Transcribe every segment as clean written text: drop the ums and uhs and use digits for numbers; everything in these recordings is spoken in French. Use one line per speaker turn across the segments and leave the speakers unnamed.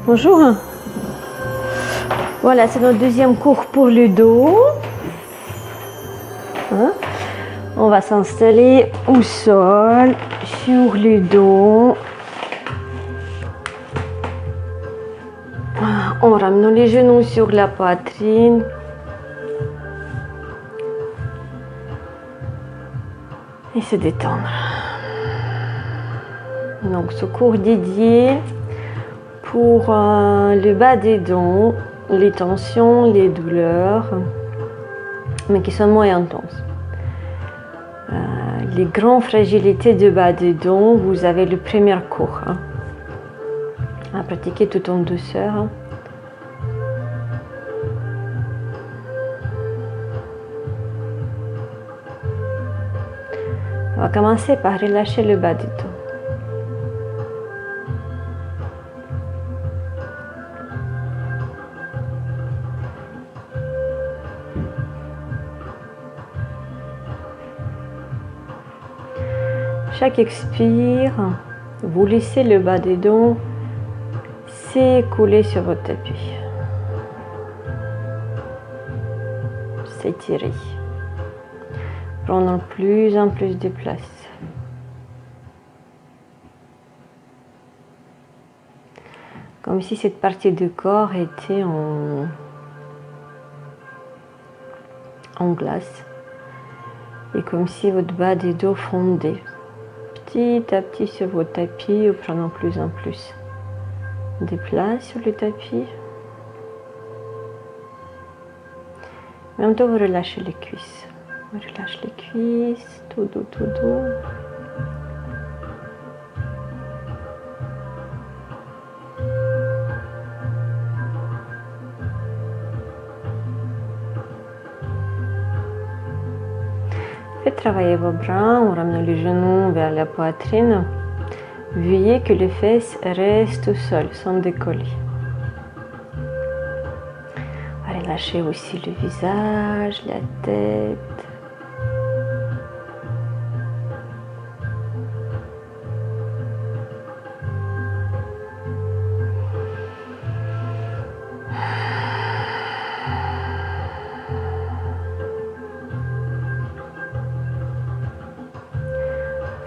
Bonjour. Voilà, c'est notre deuxième cours pour le dos. On va s'installer au sol, sur le dos. En ramenant les genoux sur la poitrine. Et se détendre. Donc ce cours dédié pour le bas des dents, les tensions, les douleurs, mais qui sont moins intenses. Les grandes fragilités de bas des dents, vous avez le premier cours à pratiquer tout en douceur. On va commencer par relâcher le bas des dents. Chaque expire, vous laissez le bas des dents s'écouler sur votre tapis. S'étirer. Prendre plus en plus de place. Comme si cette partie du corps était en glace. Et comme si votre bas des dos fondait. Petit à petit sur votre tapis, ou prenant plus en plus de place sur le tapis. En même temps, vous relâchez les cuisses. On relâche les cuisses, tout doux, tout doux. Faites travailler vos bras en ramenant les genoux vers la poitrine. Veillez que les fesses restent au sol, sans décoller. Relâchez aussi le visage, la tête.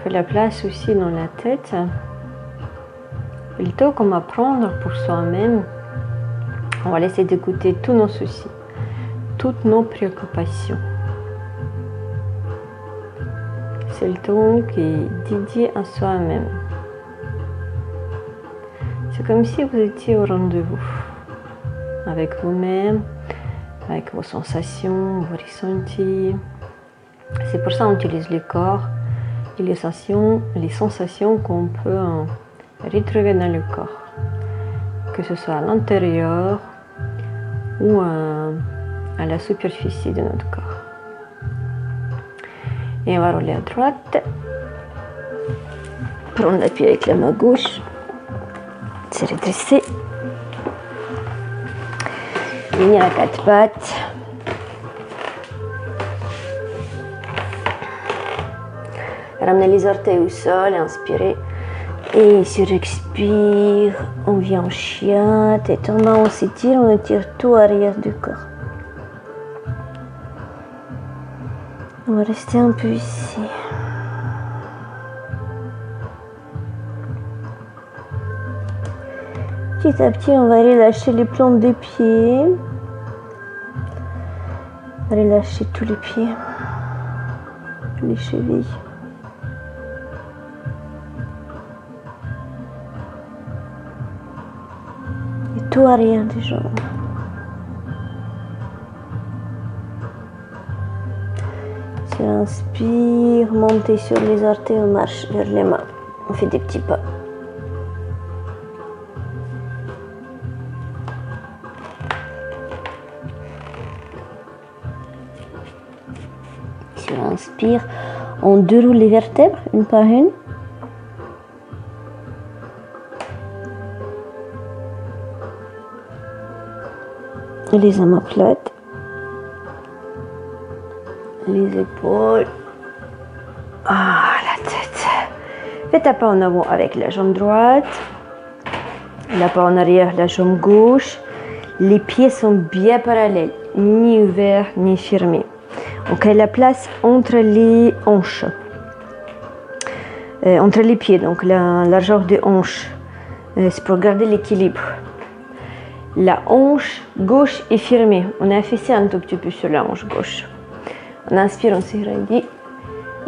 Faites la place aussi dans la tête. Plutôt comme apprendre pour soi-même. On va laisser d'écouter tous nos soucis, toutes nos préoccupations. C'est le temps qui est dédié à soi-même. C'est comme si vous étiez au rendez-vous avec vous-même, avec vos sensations, vos ressentis. C'est pour ça qu'on utilise le corps et les sensations qu'on peut retrouver dans le corps. Que ce soit à l'intérieur ou à la superficie de notre corps. Et on va rouler à droite. Prendre l'appui avec la main gauche. Se redresser. Venir à quatre pattes. Ramener les orteils au sol, inspirer. Et sur expire, on vient en chien, tête en main, on s'étire, on étire tout arrière du corps. On va rester un peu ici. Petit à petit, on va relâcher les plantes des pieds. Relâcher tous les pieds, les chevilles. Tout arrière des jambes. Tu inspires, montez sur les orteils, on marche vers les mains. On fait des petits pas. Tu inspires, on déroule les vertèbres une par une. Les omoplates, les épaules, la tête. Faites un pas en avant avec la jambe droite, La pas en arrière, la jambe gauche. Les pieds sont bien parallèles, ni ouverts ni fermés. On crée la place entre les hanches. Entre les pieds, donc la largeur des hanches. C'est pour garder l'équilibre. La hanche gauche est fermée. On a affaissé un tout petit peu sur la hanche gauche. On inspire, on s'égrandit.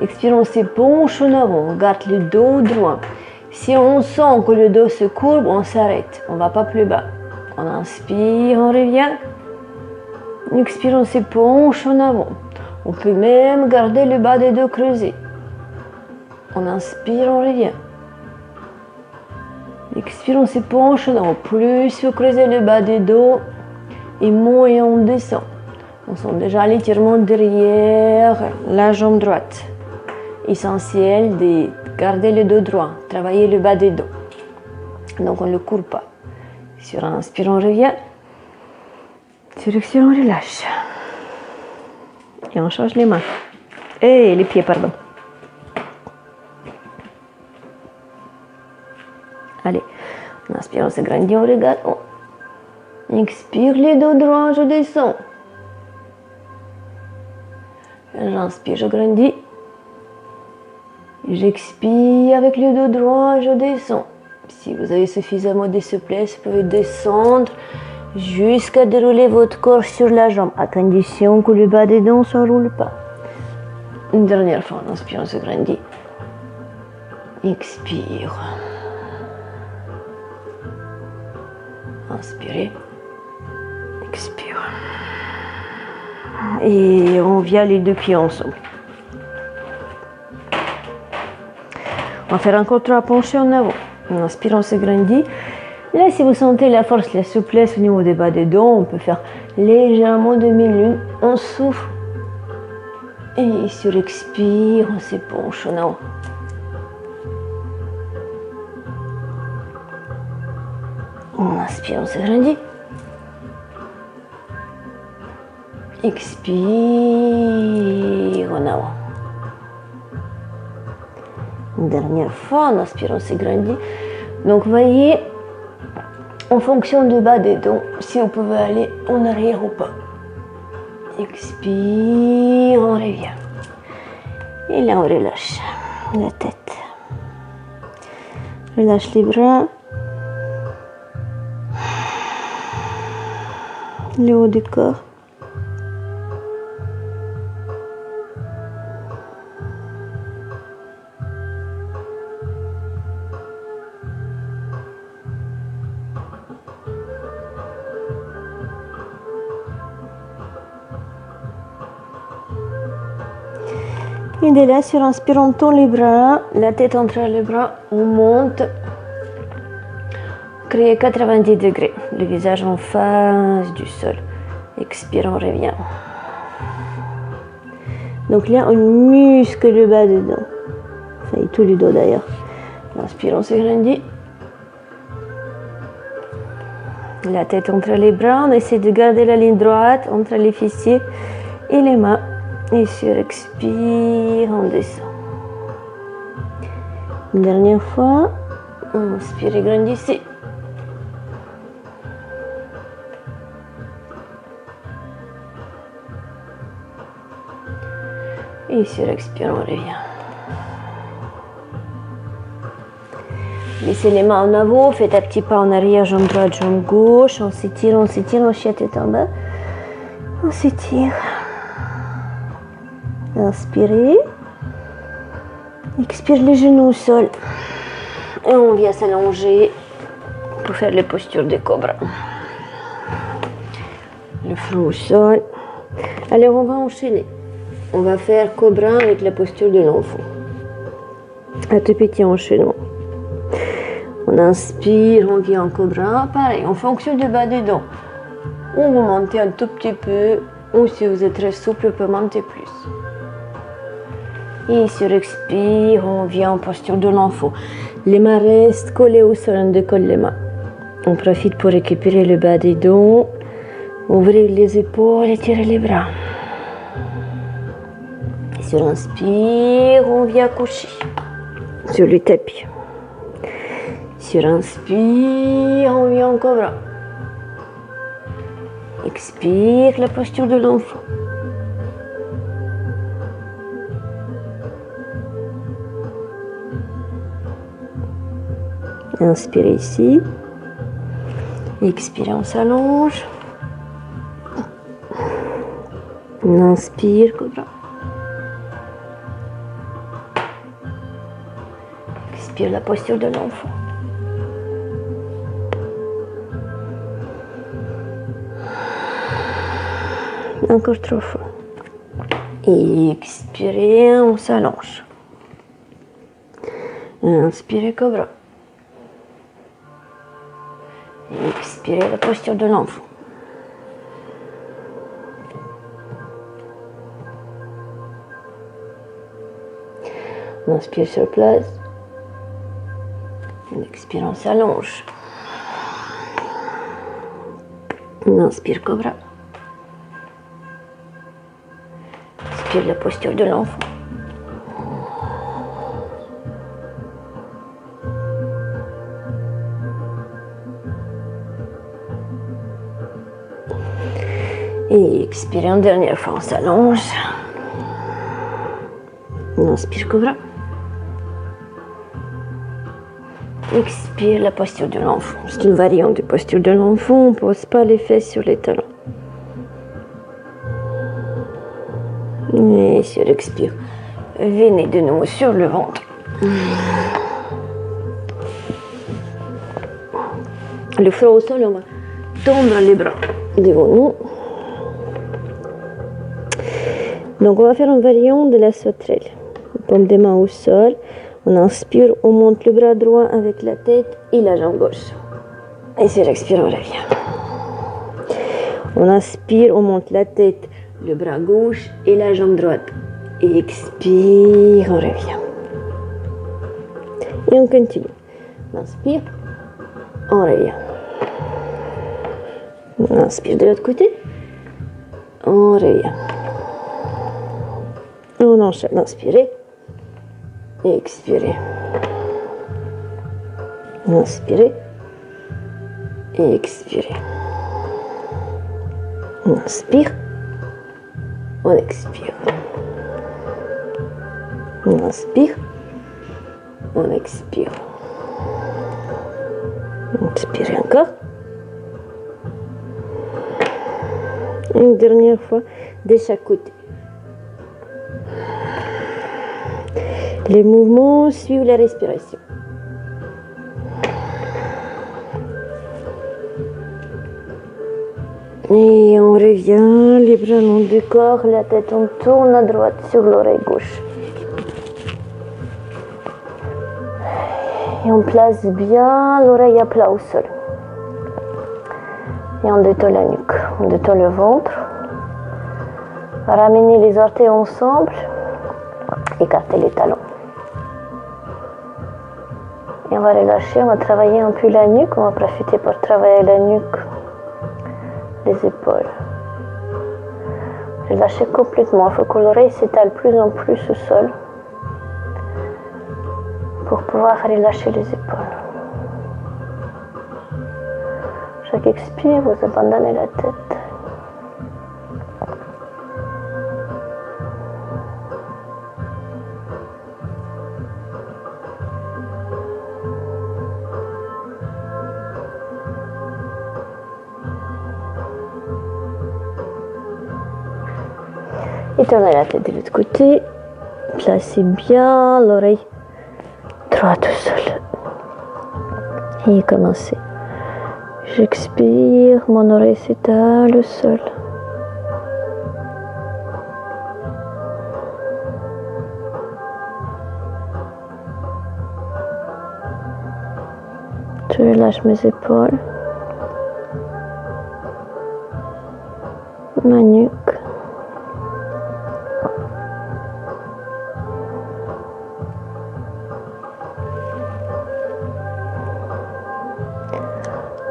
Expire, on se penche en avant. On garde le dos droit. Si on sent que le dos se courbe, on s'arrête. On ne va pas plus bas. On inspire, on revient. Expire, on se penche en avant. On peut même garder le bas des dos creusé. On inspire, on revient. Expire, on se penche en avant. Plus vous creusez le bas des dos, et moins on descend. On sent déjà l'étirement derrière la jambe droite. Essentiel de garder le dos droit, travailler le bas des dos. Donc on ne le court pas. Sur inspire, on revient. Sur expire, on relâche. Et on change les mains. Et les pieds, pardon. Allez, on inspire, on s'agrandit, on regarde. On expire, les dos droits, je descends. J'inspire, je grandis. J'expire avec le dos droit, je descends. Si vous avez suffisamment de souplesse, vous pouvez descendre jusqu'à dérouler votre corps sur la jambe, à condition que le bas des dents ne s'enroule pas. Une dernière fois, on inspire, on se grandit. Expire. Inspirez. Expire. Et on vient les deux pieds ensemble. On va faire encore 3 penchés en avant. On inspire, on se grandit. Là, si vous sentez la force, la souplesse au niveau des bas des dents, on peut faire légèrement demi-lune. On souffle. Et sur expire, on se penche en avant. On inspire, on se grandit. Expire en avant. Une dernière fois, on inspire, on s'agrandit. Donc, voyez, en fonction du bas des dents, si vous pouvez aller en arrière ou pas. Expire, on revient. Et là, on relâche la tête. Relâche les bras. Le haut du corps. Et de là, sur inspire, on tend les bras, la tête entre les bras, on monte. Créez 90 degrés, le visage en face du sol. Expire, on revient. Donc là, on muscle le bas des dents. Enfin, tout le dos d'ailleurs. Inspire, on s'agrandit. La tête entre les bras, on essaie de garder la ligne droite entre les fessiers et les mains. Et sur expire, on descend. Une dernière fois, on inspire et grandissez. Et sur expire, on revient. Laissez les mains en avant, faites un petit pas en arrière, jambe droite, jambe gauche. On s'étire, on chie tête en bas. On s'étire. Inspirez. Expire les genoux au sol. Et on vient s'allonger pour faire les postures de cobra. Le front au sol. Alors on va enchaîner. On va faire cobra avec la posture de l'enfant. Un tout petit enchaînement. On inspire, on vient en cobra. Pareil, en fonction du bas des dents. On va monter un tout petit peu. Ou si vous êtes très souple, on peut monter plus. Et sur expire, on vient en posture de l'enfant. Les mains restent collées au sol, on décolle les mains. On profite pour récupérer le bas des dents. Ouvrir les épaules et tirer les bras. Et sur inspire, on vient coucher sur le tapis. Sur inspire, on vient en cobra. Expire, la posture de l'enfant. Inspirez ici. Expirez, on s'allonge. On inspire, cobra. Expire, la posture de l'enfant. Encore 3 fois. Et expirez, on s'allonge. Inspirez, cobra. Et expirez, la posture de l'enfant. On inspire sur place. On expire, on s'allonge. On inspire, cobra. Expire, la posture de l'enfant. Et expirez une dernière fois, on s'allonge. On inspire, cobra. Expire, la posture de l'enfant. C'est une variante de posture de l'enfant. On ne pose pas les fesses sur les talons. Et sur l'expire, venez de nouveau sur le ventre. Le front au sol, on va tendre les bras devant nous. Donc on va faire une variante de la sauterelle. Paume des mains au sol. On inspire, on monte le bras droit avec la tête et la jambe gauche. Et sur l'expire, on revient. On inspire, on monte la tête, le bras gauche et la jambe droite. Et expire, on revient. Et on continue. On inspire, on revient. On inspire de l'autre côté, on revient. On enchaîne, inspirez et expirez. Inspirez et expirez. On inspire, on expire. On inspire, on expire. Expirez encore. Une dernière fois de chaque côté. Les mouvements suivent la respiration. Et on revient, les bras long du corps, la tête on tourne à droite sur l'oreille gauche. Et on place bien l'oreille à plat au sol. Et on détend la nuque, on détend le ventre. Ramenez les orteils ensemble, écartez les talons. Et on va relâcher, on va travailler un peu la nuque, on va profiter pour travailler la nuque, les épaules. Relâchez complètement, il faut que l'oreille s'étale plus en plus au sol pour pouvoir relâcher les épaules. Chaque expire, vous abandonnez la tête. Et tournez la tête de l'autre côté. Placez bien l'oreille droite au sol. Et commencez. J'expire, mon oreille s'étale au sol. Je relâche mes épaules, ma nuque.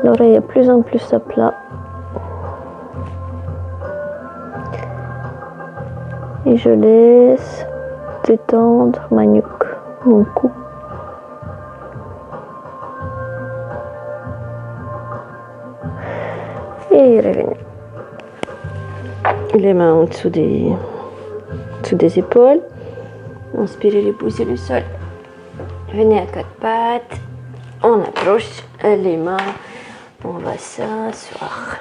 L'oreille est de plus en plus à plat. Et je laisse détendre ma nuque, mon cou. et revenez. Les mains en dessous des épaules. Inspirez les pouces et le sol. Venez à quatre pattes. On approche les mains. On va s'asseoir.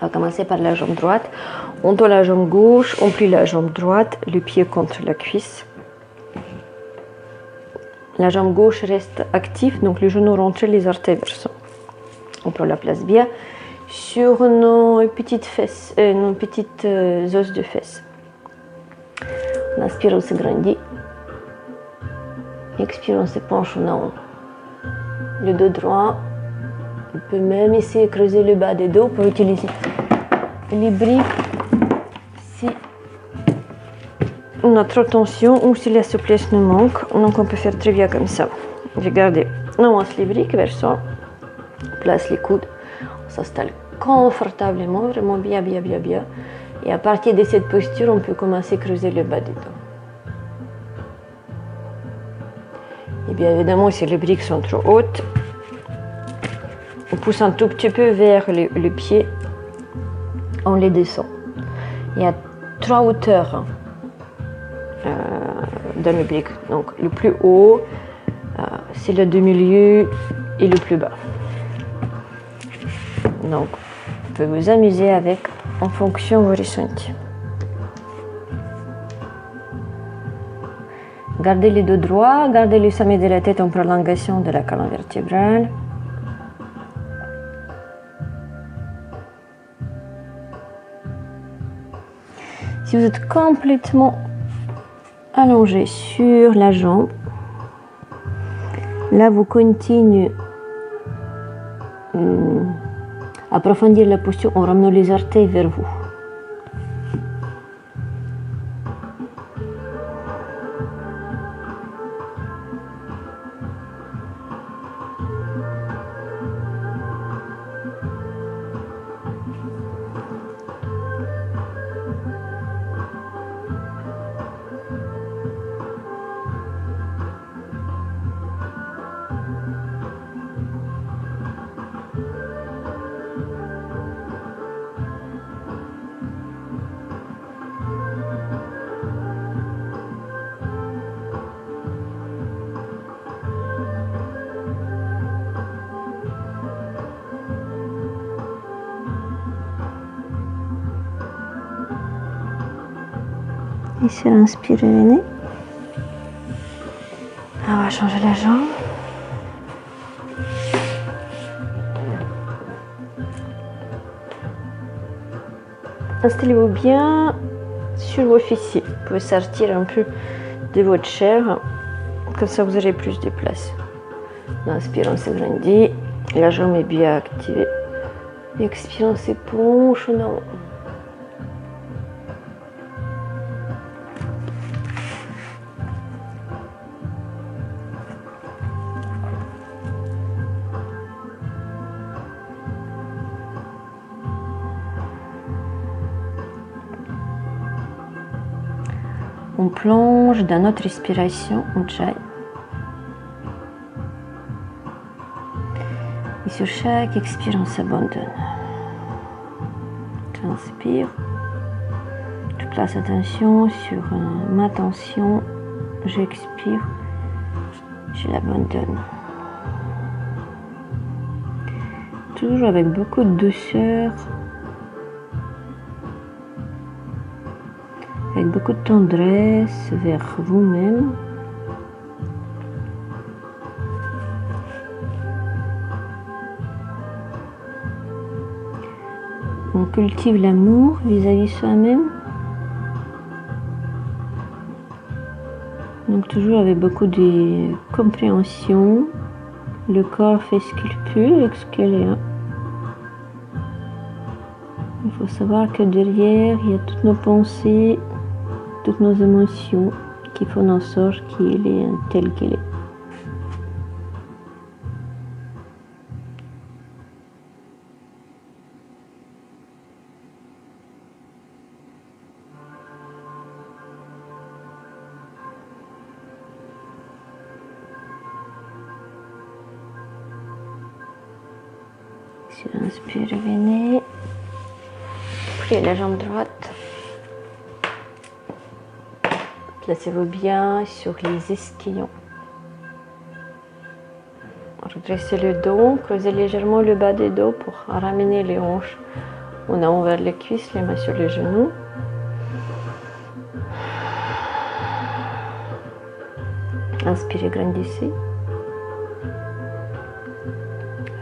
On va commencer par la jambe droite. On tend la jambe gauche, on plie la jambe droite, le pied contre la cuisse. La jambe gauche reste active, donc les genoux rentrés, les orteils versants. On prend la place bien sur nos petites fesses, nos petites os de fesses. On inspire, on s'agrandit. Expire, on se penche en haut. Le dos droit. On peut même essayer de creuser le bas des dos pour utiliser les briques si on a trop de tension ou si la souplesse nous manque. Donc on peut faire très bien comme ça. Regardez, on avance les briques vers soi, on place les coudes, on s'installe confortablement, vraiment bien. Et à partir de cette posture, on peut commencer à creuser le bas des dos. Et bien évidemment, si les briques sont trop hautes, on pousse un tout petit peu vers le pied, on les descend. Il y a 3 hauteurs dans le brique. Donc le plus haut, c'est le demi-lieu et le plus bas. Donc vous pouvez vous amuser avec en fonction de vos ressentis. Gardez les dos droits, gardez le sommet de la tête en prolongation de la colonne vertébrale. Si vous êtes complètement allongé sur la jambe, là vous continuez à approfondir la posture en ramenant les orteils vers vous. Et sur l'inspire, venez. On va changer la jambe. Installez-vous bien sur vos fessiers. Vous pouvez sortir un peu de votre chair. Comme ça, vous aurez plus de place. Inspire, on s'agrandit. La jambe est bien activée. Expire, on se penche en avant. On plonge dans notre respiration en Ujjayi. Et sur chaque expire, on s'abandonne. J'inspire. Je place attention sur ma tension. J'expire. Je l'abandonne. Toujours avec beaucoup de douceur. Avec beaucoup de tendresse vers vous-même. On cultive l'amour vis-à-vis soi-même. Donc toujours avec beaucoup de compréhension. Le corps fait ce qu'il peut avec ce qu'il est. Il faut savoir que derrière, il y a toutes nos pensées, toutes nos émotions qui font en sorte qu'il est tel qu'il est. Inspire, revenez. Pliez la jambe droite. Placez-vous bien sur les ischions. Redressez le dos, creusez légèrement le bas des dos pour ramener les hanches. On a envers les cuisses, les mains sur les genoux. Inspirez, grandissez.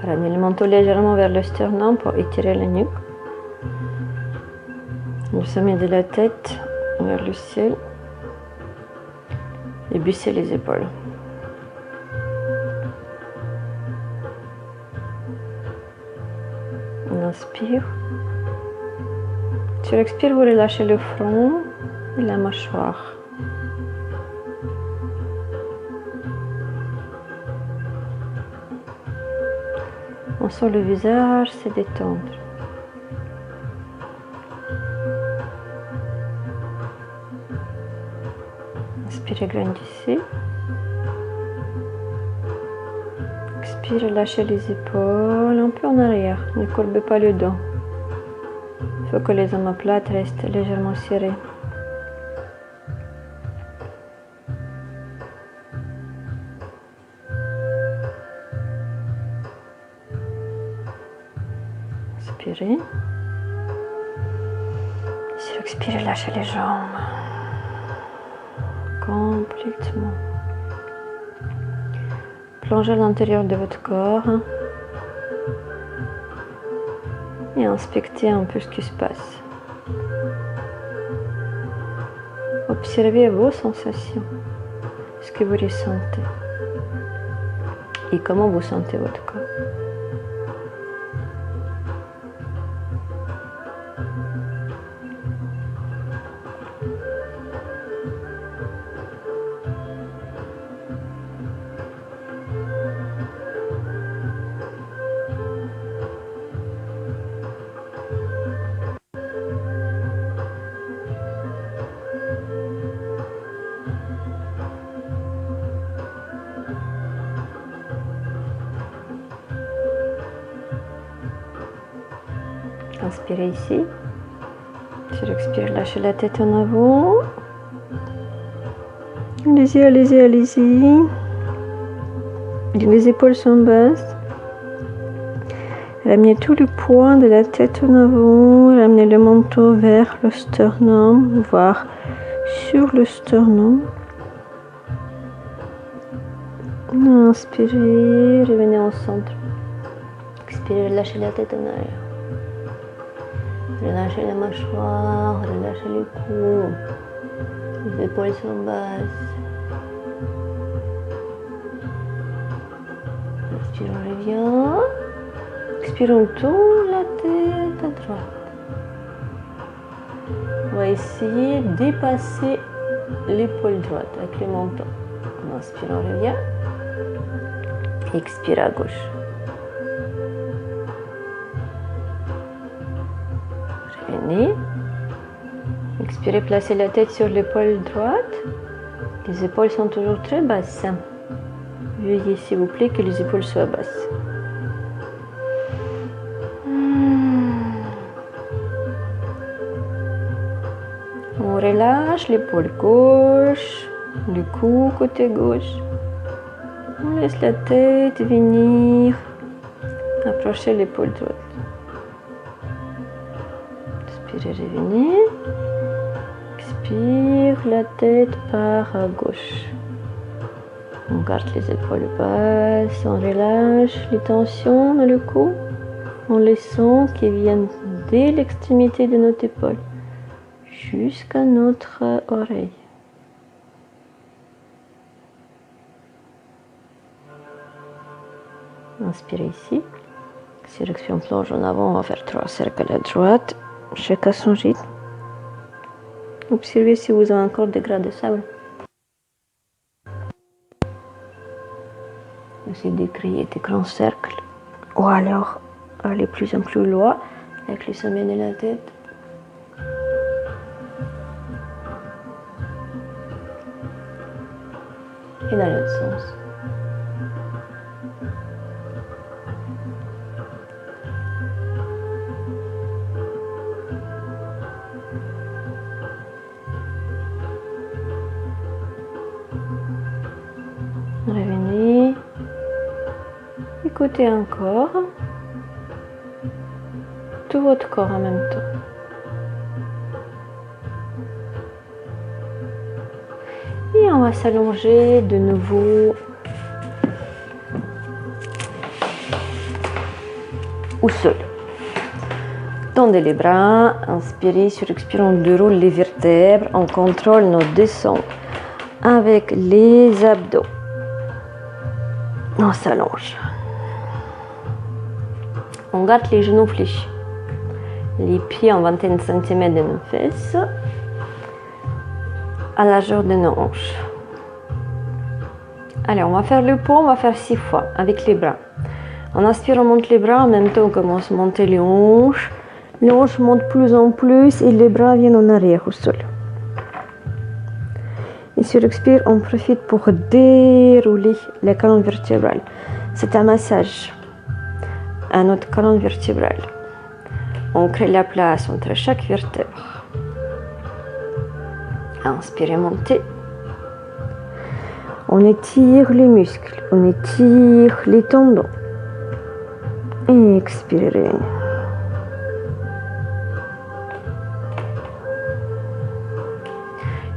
Ramenez le menton légèrement vers le sternum pour étirer la nuque. Le sommet de la tête vers le ciel. Et baissez les épaules. On inspire. Sur l'expire, vous relâchez le front et la mâchoire. On sent le visage se détendre. Inspirez, grandissez. Expirez, lâchez les épaules un peu en arrière. Ne courbez pas le dos. Il faut que les omoplates restent légèrement serrées. Inspirez. Sur expirez, lâchez les jambes. Complètement. Plongez à l'intérieur de votre corps et inspectez un peu ce qui se passe. Observez vos sensations, ce que vous ressentez et comment vous sentez votre corps. Inspirez ici. Sur expire, lâchez la tête en avant. Allez-y, allez-y, allez-y. Les épaules sont basses. Ramenez tout le poids de la tête en avant. Ramenez le menton vers le sternum, voire sur le sternum. Inspirez, revenez au centre. Expirez, lâchez la tête en arrière. Relâchez la mâchoire, relâchez le cou. Les épaules sont basses. Inspire, on revient. Expire, on tourne la tête à droite. On va essayer de dépasser l'épaule droite avec le menton. On inspire, on revient. Expire à gauche. Revenez. Expirez, placez la tête sur l'épaule droite. Les épaules sont toujours très basses. Veuillez s'il vous plaît que les épaules soient basses. On relâche l'épaule gauche, le cou côté gauche. On laisse la tête venir approcher l'épaule droite. Expirez, revenez. Expire, la tête part à gauche. On garde les épaules basses, on relâche les tensions dans le cou. On les sent qui viennent dès l'extrémité de notre épaule jusqu'à notre oreille. Inspirez ici. Sur on plonge en avant, on va faire 3 cercles à droite, chacun son rythme. Observez si vous avez encore des grains de sable. Essayez de créer des grands cercles. Ou alors, aller plus en plus loin avec le sommet de la tête. Et dans l'autre sens. Revenez. Écoutez encore. Tout votre corps en même temps. Et on va s'allonger de nouveau au sol. Tendez les bras, inspirez, sur expire, on déroule les vertèbres, on contrôle nos descentes avec les abdos. On s'allonge. On garde les genoux fléchis. Les pieds en vingtaine de centimètres de nos fesses, à la largeur de nos hanches. Allez, on va faire le pot, on va faire 6 fois avec les bras. On inspire, on monte les bras, en même temps on commence à monter les hanches. Les hanches montent plus en plus et les bras viennent en arrière au sol. Et sur expire, on profite pour dérouler la colonne vertébrale. C'est un massage à notre colonne vertébrale. On crée la place entre chaque vertèbre. Inspirez, montez. On étire les muscles, on étire les tendons. Et expirez.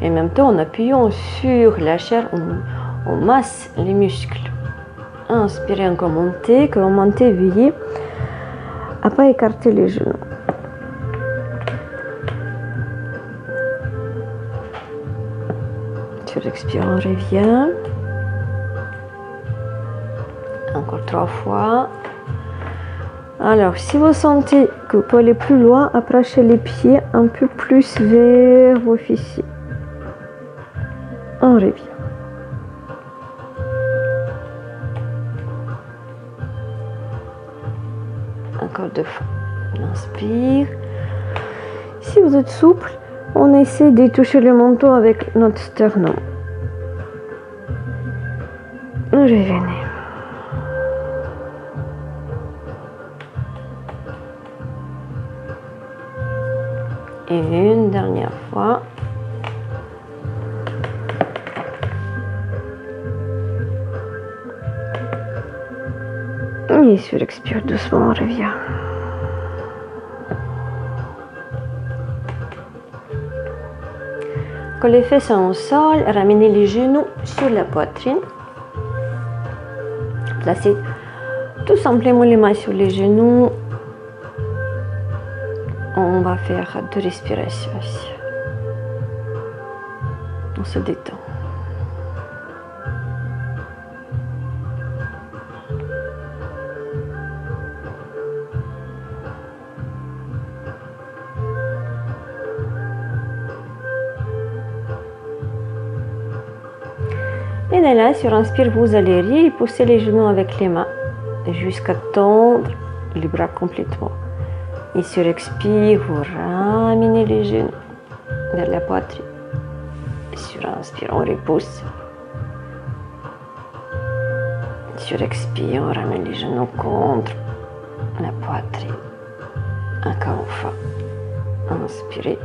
Et en même temps, en appuyant sur la chair, on masse les muscles. Inspirez, encore montez. Quand vous montez, veillez à ne pas écarter les genoux. Sur expire, on revient. Encore 3 fois. Alors, si vous sentez que vous pouvez aller plus loin, approchez les pieds un peu plus vers vos fessiers. On revient. Encore 2 fois. On inspire. Si vous êtes souple, on essaie de toucher le menton avec notre sternum. Revenez. Et une dernière fois. Et sur expire doucement, on revient. Quand les fesses sont au sol, ramenez les genoux sur la poitrine. Placez tout simplement les mains sur les genoux. On va faire 2 respirations ici. On se détend. Et de là, sur inspire, vous allez rire et pousser les genoux avec les mains jusqu'à tendre les bras complètement. Et sur expire, vous ramenez les genoux vers la poitrine. Et sur inspire, on repousse. Sur expire, on ramène les genoux contre la poitrine. Encore une fois. Inspirez.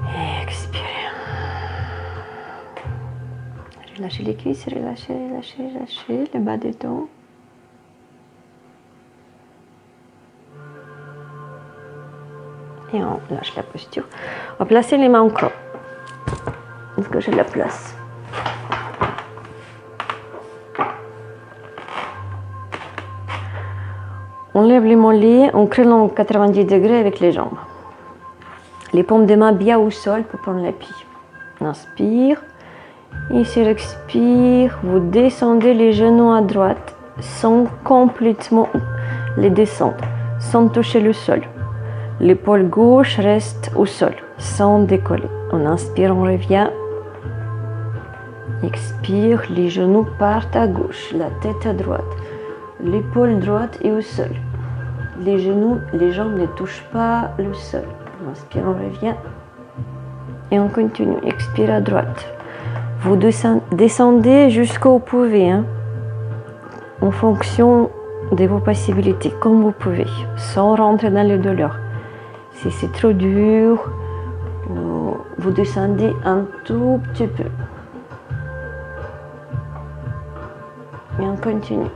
Et expirez. Relâchez les cuisses, relâchez le bas des dos. Et on lâche la posture. On va placer les mains en croix. Est-ce que j'ai la place? On lève les mollets, on crée l'angle 90 degrés avec les jambes. Les paumes des mains bien au sol pour prendre l'appui. On inspire. Et sur expire, vous descendez les genoux à droite sans complètement les descendre, sans toucher le sol. L'épaule gauche reste au sol, sans décoller. On inspire, on revient. Expire, les genoux partent à gauche, la tête à droite. L'épaule droite est au sol. Les genoux, les jambes ne touchent pas le sol. On inspire, on revient. Et on continue. Expire à droite. Vous descendez jusqu'où vous pouvez, hein, en fonction de vos possibilités, comme vous pouvez, sans rentrer dans les douleurs. Si c'est trop dur, vous descendez un tout petit peu. Et on continue.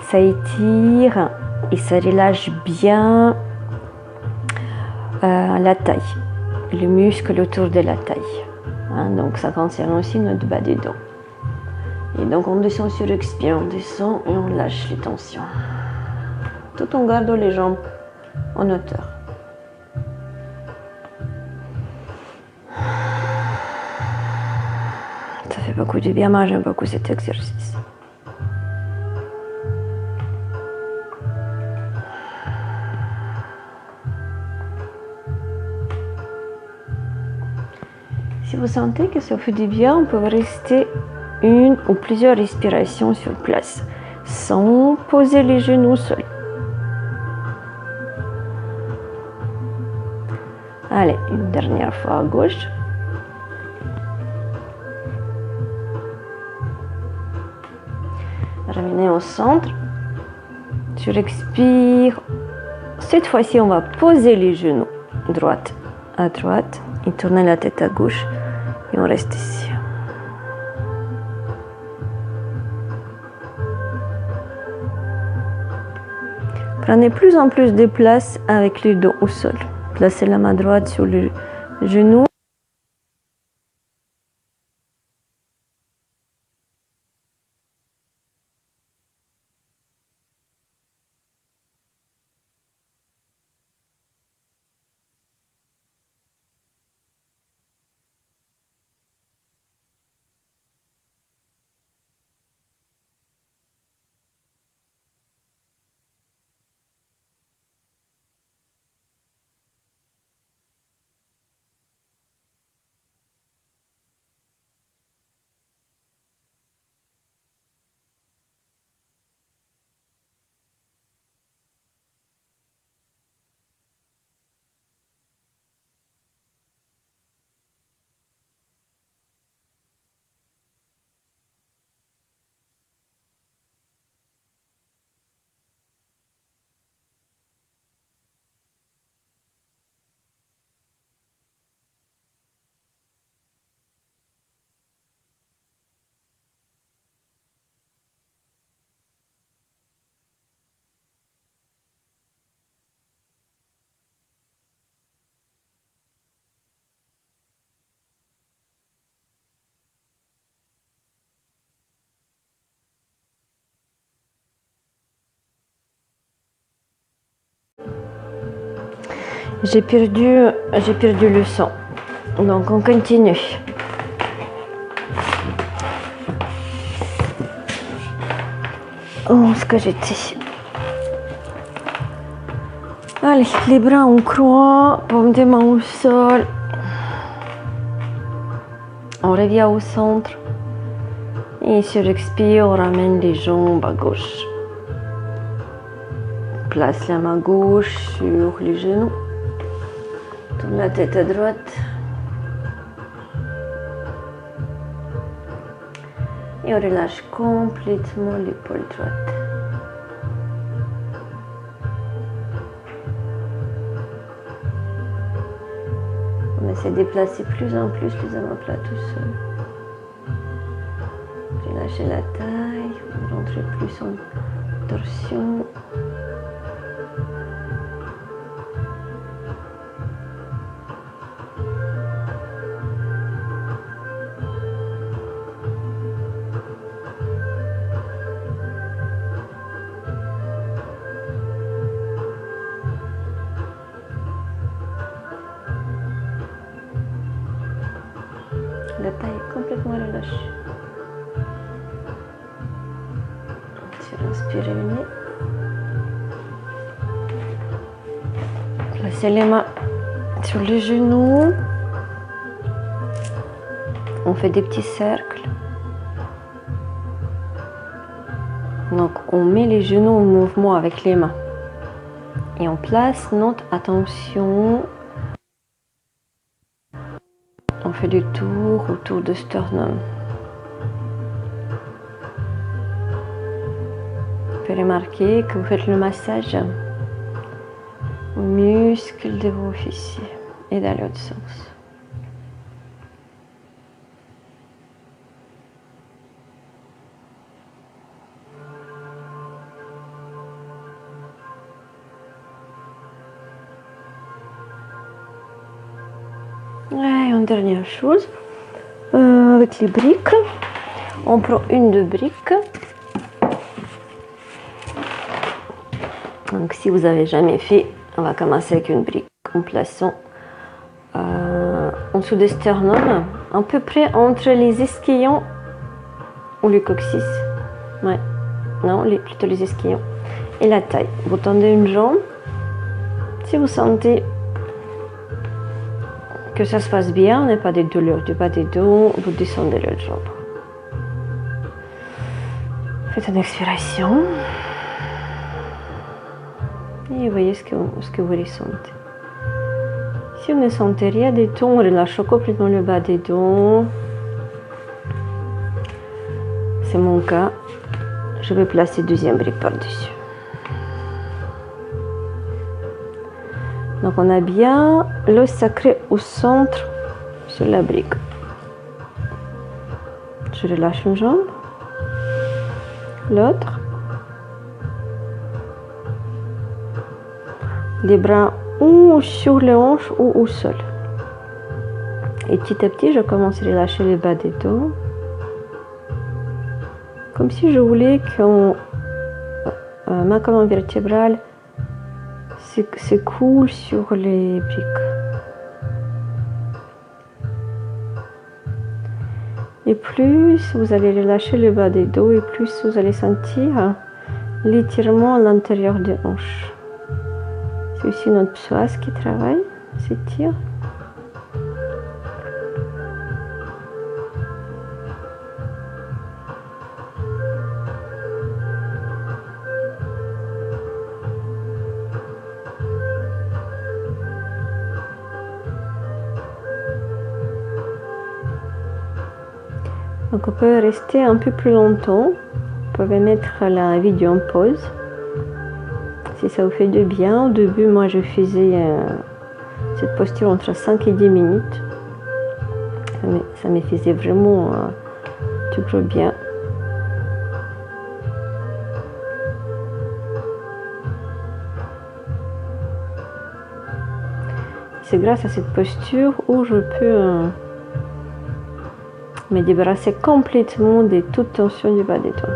Ça étire et ça relâche bien la taille, le muscle autour de la taille. Hein, donc ça concerne aussi notre bas des dos. Et donc on descend sur expire, on descend et on lâche les tensions. Tout en gardant les jambes en hauteur. Ça fait beaucoup de bien, moi j'aime beaucoup cet exercice. Si vous sentez que ça fait du bien, on peut rester une ou plusieurs respirations sur place, sans poser les genoux au sol. Allez, une dernière fois à gauche. Ramenez au centre. Tu expires. Cette fois-ci, on va poser les genoux droite à droite et tourner la tête à gauche. Et on reste ici. Prenez plus en plus de place avec les dos au sol. Placez la main droite sur le genou. J'ai perdu le son. Donc on continue. Où est-ce que j'étais? Allez, les bras en croix, paume des mains au sol. On revient au centre. Et sur expire, on ramène les jambes à gauche. Place la main gauche sur les genoux. Tourne la tête à droite. Et on relâche complètement l'épaule droite. On essaie de déplacer plus en plus les omoplates tout seul. Relâchez la taille, rentrez plus en torsion. La taille est complètement relâchée. Inspirez le nez. Placez les mains sur les genoux. On fait des petits cercles. Donc on met les genoux en mouvement avec les mains. Et on place notre attention. On fait du tour autour du sternum. Vous pouvez remarquer que vous faites le massage aux muscles de vos fessiers et dans l'autre sens. Et une dernière chose, avec les briques, on prend une de briques. Donc si vous n'avez jamais fait, on va commencer avec une brique en plaçant en dessous des sternums, à peu près entre les ischions ou le coccyx. Ouais, non, plutôt les ischions et la taille. Vous tendez une jambe. Si vous sentez que ça se passe bien, on n'a pas de douleur du bas des dos, vous descendez l'autre jambe. Faites une expiration. Et voyez ce que vous ressentez. Si vous ne sentez rien du tout, on relâche complètement le bas des dos. C'est mon cas. Je vais placer deuxième brique par-dessus. Donc on a bien l'os sacré au centre sur la brique. Je relâche une jambe, l'autre. Les bras ou sur les hanches ou au sol. Et petit à petit, je commence à relâcher les bas des dos. Comme si je voulais que ma colonne vertébrale se coule sur les briques. Et plus vous allez relâcher le bas des dos, et plus vous allez sentir l'étirement à l'intérieur des hanches. C'est aussi notre psoas qui travaille, s'étire. Donc on peut rester un peu plus longtemps. Vous pouvez mettre la vidéo en pause. Si ça vous fait du bien. Au début, moi je faisais cette posture entre 5 et 10 minutes. Ça me faisait vraiment toujours bien. C'est grâce à cette posture où je peux me débarrasser complètement de toute tension du bas des dos.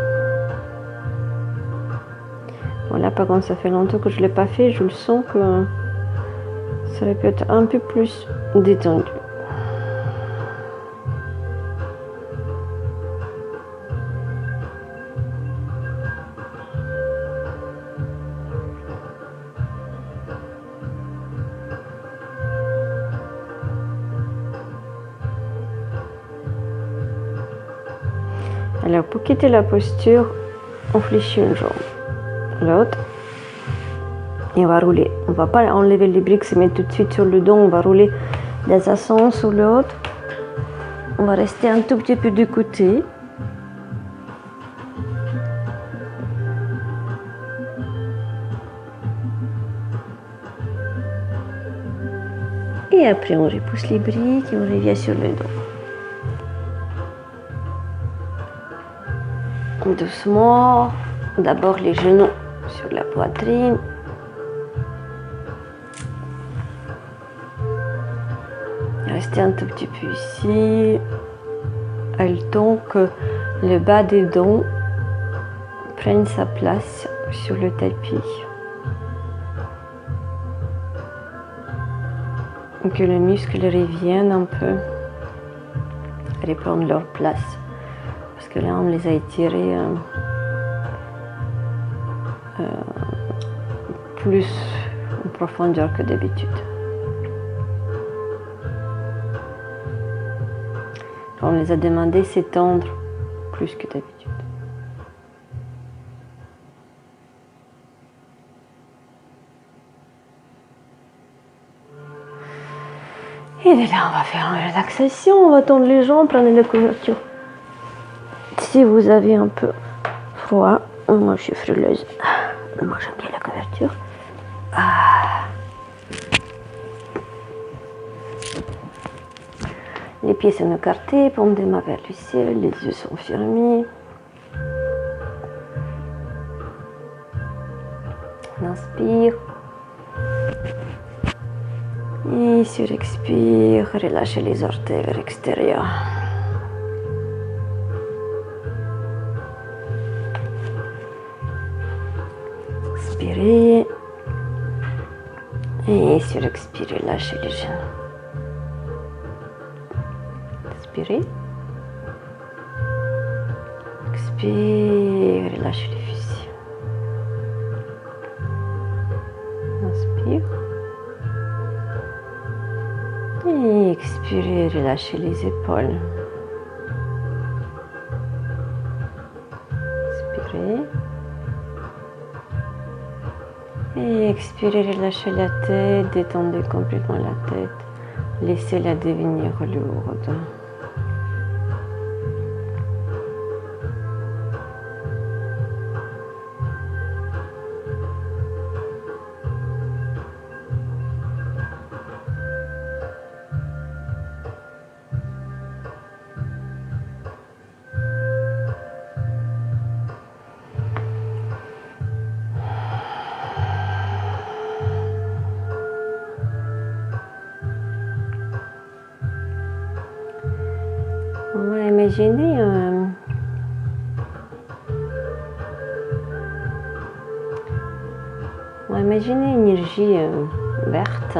Voilà, par contre, ça fait longtemps que je ne l'ai pas fait. Je le sens que ça aurait pu être un peu plus détendu. Alors, pour quitter la posture, on fléchit une jambe, l'autre, et on va rouler. On ne va pas enlever les briques, se mettre tout de suite sur le dos, on va rouler dans un sens ou l'autre. On va rester un tout petit peu de côté. Et après, on repousse les briques et on revient sur le dos. Doucement, d'abord les genoux sur la poitrine. Restez un tout petit peu ici, le temps que le bas des dents prenne sa place sur le tapis. Et que les muscles reviennent un peu, reprendre leur place. Parce que là, on les a étirés plus en profondeur que d'habitude. On les a demandé de s'étendre plus que d'habitude. Et là, on va faire une relaxation. On va tendre les jambes, prenez la couverture. Si vous avez un peu froid, moi je suis frileuse, moi j'aime bien la couverture. Les pieds sont écartés, paume des mains vers le ciel, les yeux sont fermés. On inspire. Et sur expire, relâchez les orteils vers l'extérieur. Inspirez. Et sur expire, lâchez les genoux. Inspirez. Expire, relâchez les fessiers. Inspire. Et expirez, relâchez les épaules. Inspirez. Et expirez, relâchez la tête, détendez complètement la tête. Laissez-la devenir lourde. On va imaginer une énergie verte,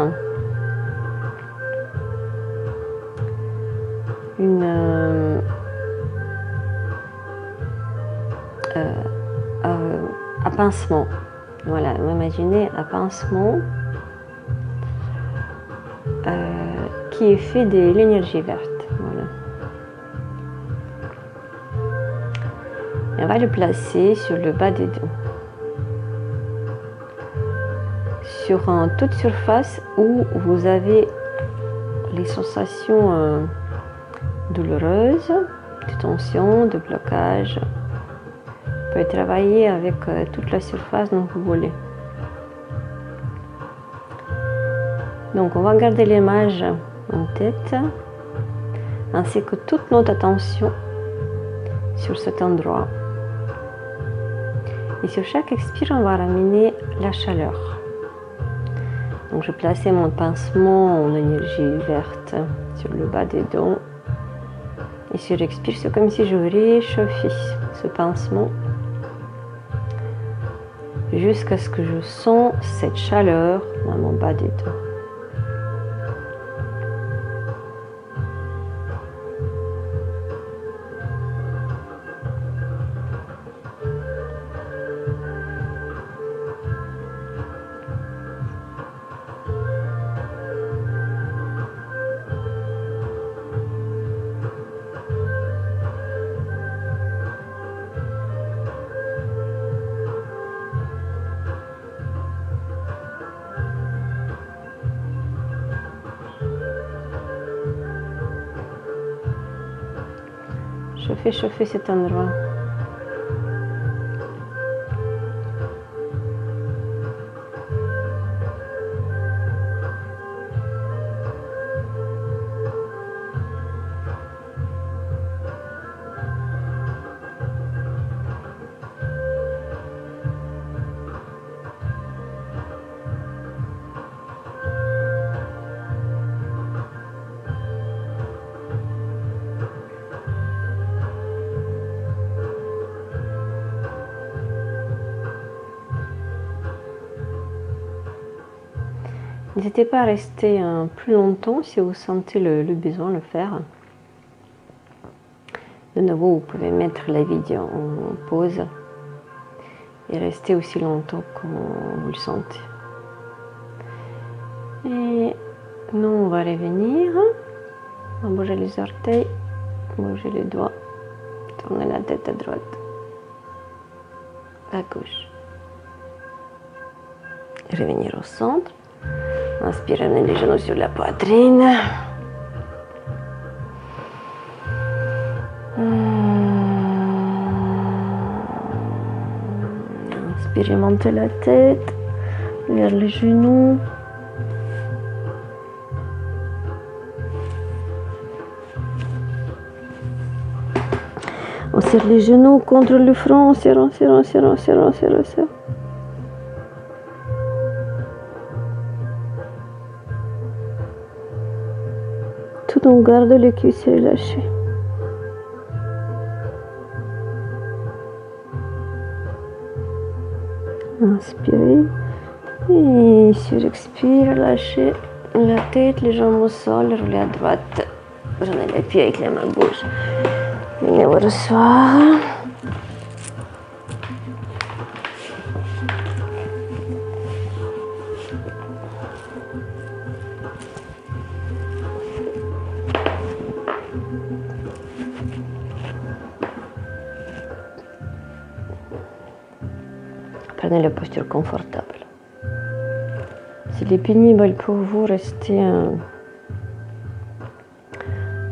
un pincement. Voilà, on va imaginer un pincement qui est fait de l'énergie verte. Voilà. Et on va le placer sur le bas des dos, sur toute surface où vous avez les sensations douloureuses, de tension, de blocage. Vous pouvez travailler avec toute la surface dont vous voulez. Donc on va garder l'image en tête, ainsi que toute notre attention sur cet endroit. Et sur chaque expire, on va ramener la chaleur. Donc je plaçais mon pincement en énergie verte sur le bas des dents. Et sur l'expire, c'est comme si je réchauffais ce pincement jusqu'à ce que je sens cette chaleur dans mon bas des dents. Je fais chauffer cet endroit. N'hésitez pas à rester plus longtemps si vous sentez le besoin de le faire. De nouveau, vous pouvez mettre la vidéo en pause et rester aussi longtemps que vous le sentez. Et nous, on va revenir. On va bouger les orteils, bouger les doigts, tourner la tête à droite, à gauche. Revenir au centre. Inspirez, amenez les genoux sur la poitrine. Inspirez, montez la tête vers les genoux. On serre les genoux contre le front, serrant, serrant, serrant, serrant, serrant, serrant. on garde les cuisses relâchées. Inspirez et surexpire, lâchez la tête, les jambes au sol, roulez à droite. Prenez les pieds avec les mains gauches. Venez vous rasseoir. Prenez la posture confortable. S'il est pénible pour vous, restez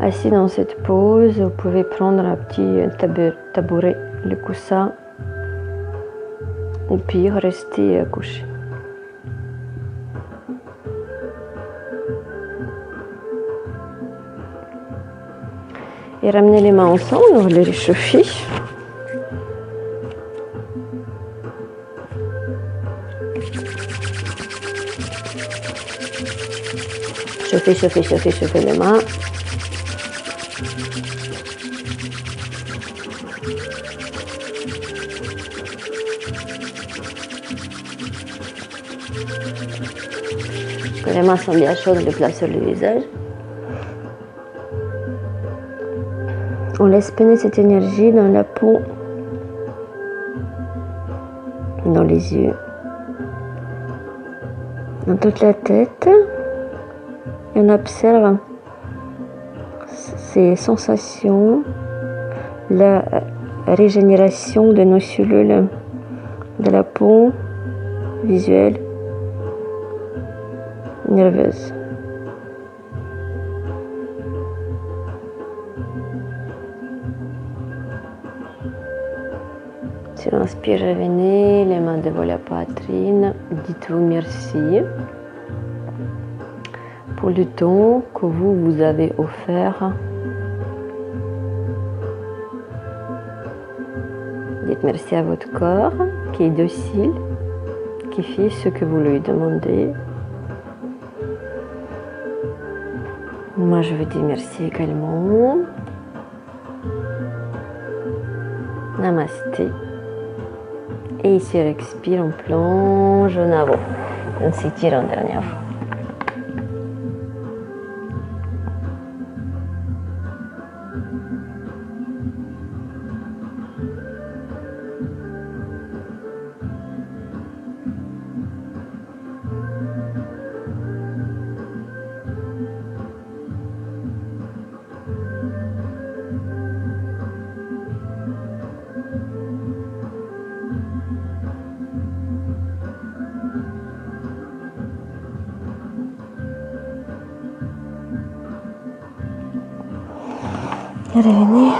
assis dans cette pose. Vous pouvez prendre un petit tabouret, le coussin, ou pire, rester couché. Et ramenez les mains ensemble, on va les réchauffer. Chauffez les mains. Quand les mains sont bien chaudes, on les place sur le visage. On laisse peiner cette énergie dans la peau, dans les yeux, dans toute la tête. Et on observe ces sensations, la régénération de nos cellules de la peau, visuelle, nerveuse. Sur l'inspire, revenez, les mains devant la poitrine, dites-vous merci pour le temps que vous avez offert. Dites merci à votre corps qui est docile, qui fait ce que vous lui demandez. Moi, je vous dis merci également. Namasté. Et ici, on expire, on plonge en avant. On s'étire en dernière fois. Revenez.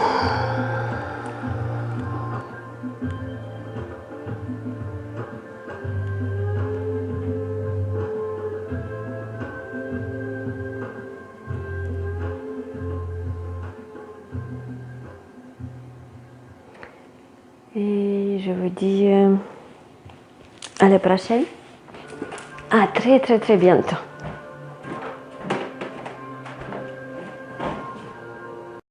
Et je vous dis à la prochaine. À très bientôt.